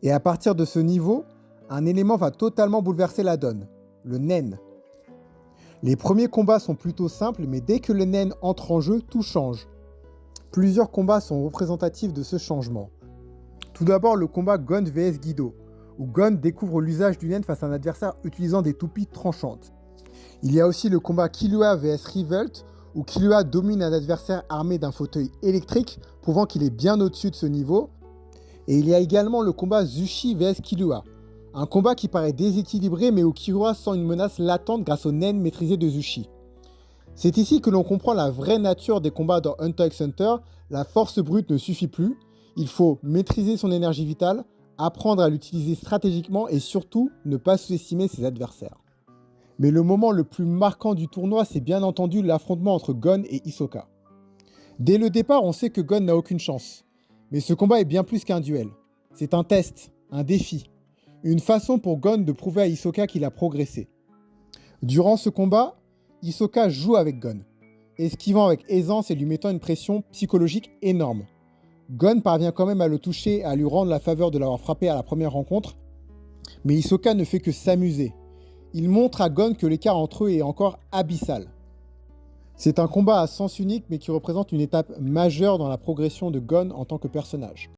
Et à partir de ce niveau, un élément va totalement bouleverser la donne, le nen. Les premiers combats sont plutôt simples, mais dès que le nen entre en jeu, tout change. Plusieurs combats sont représentatifs de ce changement. Tout d'abord, le combat Gon vs Guido, où Gon découvre l'usage du nen face à un adversaire utilisant des toupies tranchantes. Il y a aussi le combat Killua vs Revolt, où Killua domine un adversaire armé d'un fauteuil électrique, prouvant qu'il est bien au-dessus de ce niveau. Et il y a également le combat Zushi vs Killua, un combat qui paraît déséquilibré mais où Killua sent une menace latente grâce au nen maîtrisé de Zushi. C'est ici que l'on comprend la vraie nature des combats dans Hunter x Hunter, la force brute ne suffit plus, il faut maîtriser son énergie vitale, apprendre à l'utiliser stratégiquement et surtout ne pas sous-estimer ses adversaires. Mais le moment le plus marquant du tournoi, c'est bien entendu l'affrontement entre Gon et Hisoka. Dès le départ, on sait que Gon n'a aucune chance. Mais ce combat est bien plus qu'un duel. C'est un test, un défi. Une façon pour Gon de prouver à Hisoka qu'il a progressé. Durant ce combat, Hisoka joue avec Gon, esquivant avec aisance et lui mettant une pression psychologique énorme. Gon parvient quand même à le toucher et à lui rendre la faveur de l'avoir frappé à la première rencontre, mais Hisoka ne fait que s'amuser. Il montre à Gon que l'écart entre eux est encore abyssal. C'est un combat à sens unique mais qui représente une étape majeure dans la progression de Gon en tant que personnage.